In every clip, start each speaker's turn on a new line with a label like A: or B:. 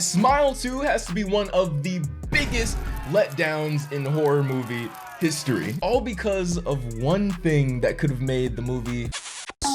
A: Smile 2 has to be one of the biggest letdowns in horror movie history. All because of one thing that could have made the movie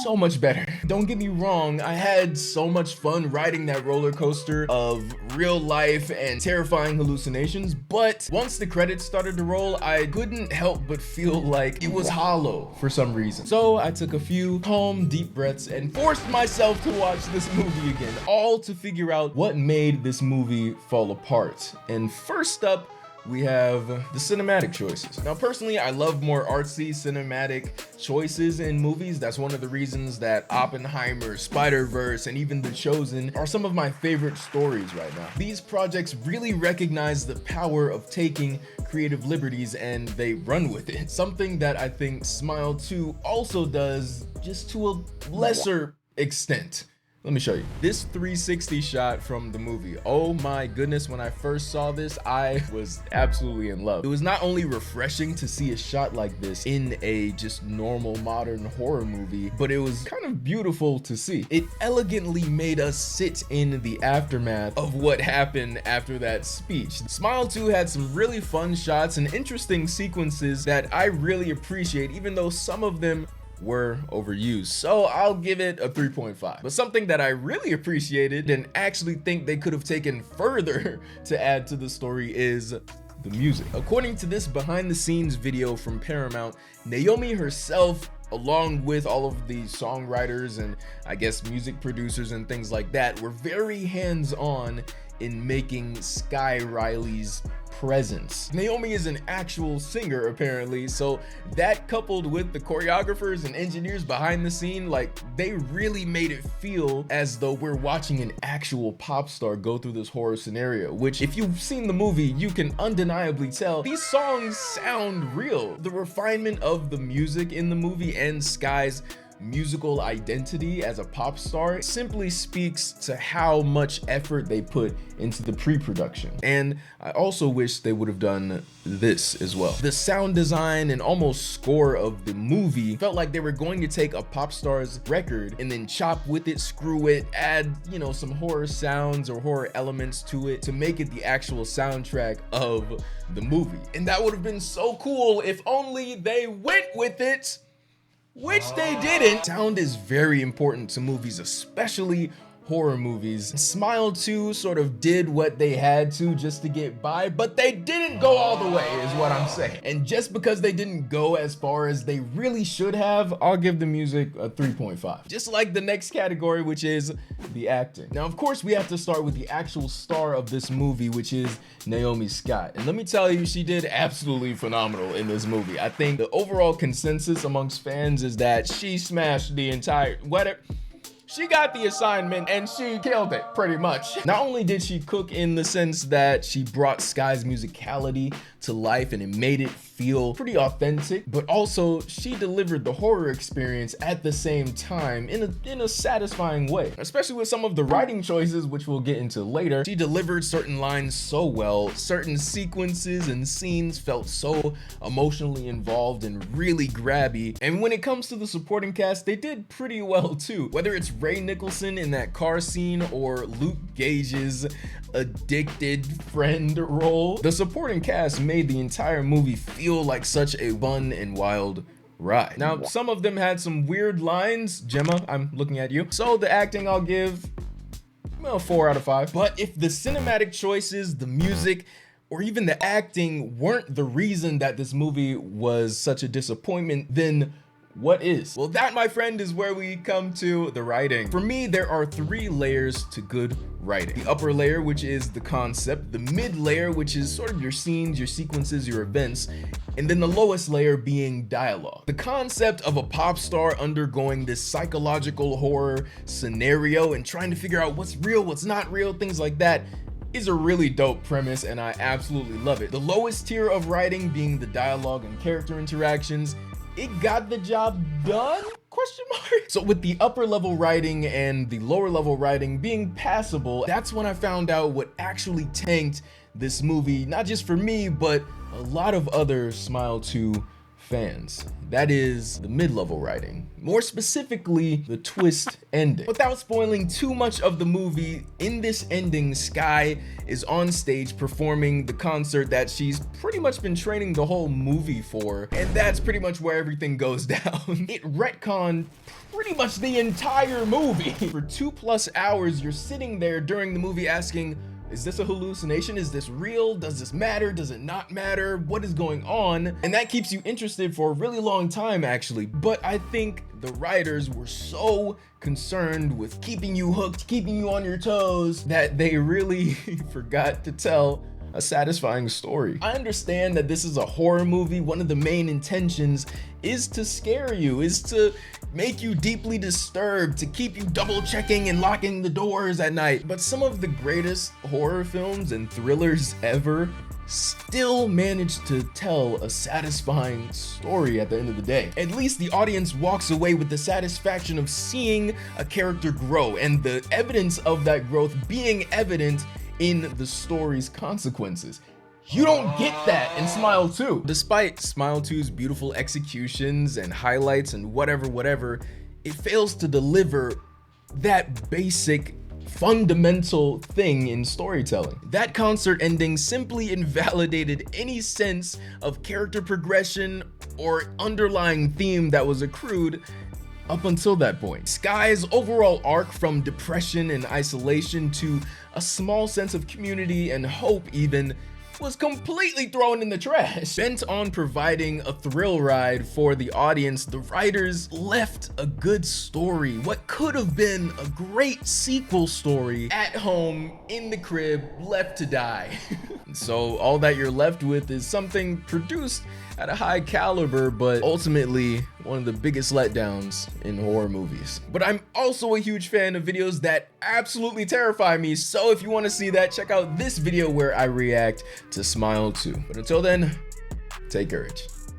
A: so much better. Don't get me wrong, I had so much fun riding that roller coaster of real life and terrifying hallucinations, but once the credits started to roll, I couldn't help but feel like it was hollow for some reason. So I took a few calm, deep breaths and forced myself to watch this movie again, all to figure out what made this movie fall apart. And first up, we have the cinematic choices. Now, personally, I love more artsy cinematic choices in movies. That's one of the reasons that Oppenheimer, Spider-Verse, and even The Chosen are some of my favorite stories right now. These projects really recognize the power of taking creative liberties and they run with it. Something that I think Smile 2 also does, just to a lesser extent. Let me show you. This 360 shot from the movie. Oh my goodness, when I first saw this, I was absolutely in love. It was not only refreshing to see a shot like this in a just normal modern horror movie, but it was kind of beautiful to see. It elegantly made us sit in the aftermath of what happened after that speech. Smile 2 had some really fun shots and interesting sequences that I really appreciate, even though some of them were overused. So I'll give it a 3.5. But something that I really appreciated and actually think they could have taken further to add to the story is the music. According to this behind the scenes video from Paramount, Naomi herself, along with all of the songwriters and I guess music producers and things like that, were very hands-on in making Sky Riley's presence. Naomi is an actual singer apparently, so that coupled with the choreographers and engineers behind the scene, like, they really made it feel as though we're watching an actual pop star go through this horror scenario, which if you've seen the movie, you can undeniably tell these songs sound real. The refinement of the music in the movie and Sky's musical identity as a pop star simply speaks to how much effort they put into the pre-production. And I also wish they would have done this as well. The sound design and almost score of the movie felt like they were going to take a pop star's record and then chop with it, screw it, add, you know, some horror sounds or horror elements to it to make it the actual soundtrack of the movie. And that would have been so cool if only they went with it, which they didn't. Sound is very important to movies, especially horror movies. Smile 2 sort of did what they had to just to get by, but they didn't go all the way is what I'm saying. And just because they didn't go as far as they really should have, I'll give the music a 3.5. Just like the next category, which is the acting. Now, of course, we have to start with the actual star of this movie, which is Naomi Scott. And let me tell you, she did absolutely phenomenal in this movie. I think the overall consensus amongst fans is that she smashed the entire, she got the assignment and she killed it pretty much. Not only did she cook in the sense that she brought Sky's musicality to life and it made it feel pretty authentic, but also she delivered the horror experience at the same time in a satisfying way. Especially with some of the writing choices, which we'll get into later. She delivered certain lines so well, certain sequences and scenes felt so emotionally involved and really grabby. And when it comes to the supporting cast, they did pretty well too. Whether it's Ray Nicholson in that car scene or Luke Gage's addicted friend role, the supporting cast made the entire movie feel like such a fun and wild ride. Now, some of them had some weird lines. Gemma, I'm looking at you. So the acting, I'll give, well, 4 out of 5. But if the cinematic choices, the music, or even the acting weren't the reason that this movie was such a disappointment, then what is? Well, that, my friend, is where we come to the writing. For me, there are 3 layers to good writing. The upper layer, which is the concept, the mid layer, which is sort of your scenes, your sequences, your events, and then the lowest layer being dialogue. The concept of a pop star undergoing this psychological horror scenario and trying to figure out what's real, what's not real, things like that, is a really dope premise and I absolutely love it. The lowest tier of writing being the dialogue and character interactions. It got the job done? Question mark. So with the upper level writing and the lower level writing being passable, that's when I found out what actually tanked this movie, not just for me, but a lot of other Smile 2 fans. That is the mid-level writing. More specifically, the twist ending. Without spoiling too much of the movie, in this ending, Sky is on stage performing the concert that she's pretty much been training the whole movie for, and that's pretty much where everything goes down. It retconned pretty much the entire movie. For 2+ hours, you're sitting there during the movie asking, is this a hallucination? Is this real? Does this matter? Does it not matter? What is going on? And that keeps you interested for a really long time, actually. But I think the writers were so concerned with keeping you hooked, keeping you on your toes, that they really forgot to tell a satisfying story. I understand that this is a horror movie. One of the main intentions is to scare you, is to make you deeply disturbed, to keep you double checking and locking the doors at night. But some of the greatest horror films and thrillers ever still manage to tell a satisfying story at the end of the day. At least the audience walks away with the satisfaction of seeing a character grow and the evidence of that growth being evident in the story's consequences. You don't get that in Smile 2. Despite Smile 2's beautiful executions and highlights and whatever, it fails to deliver that basic fundamental thing in storytelling. That concert ending simply invalidated any sense of character progression or underlying theme that was accrued up until that point. Sky's overall arc from depression and isolation to a small sense of community and hope even was completely thrown in the trash. Bent on providing a thrill ride for the audience, the writers left a good story, what could have been a great sequel story, at home, in the crib, left to die. So all that you're left with is something produced at a high caliber, but ultimately one of the biggest letdowns in horror movies. But I'm also a huge fan of videos that absolutely terrify me, so if you want to see that, check out this video where I react to Smile 2. But until then, take courage.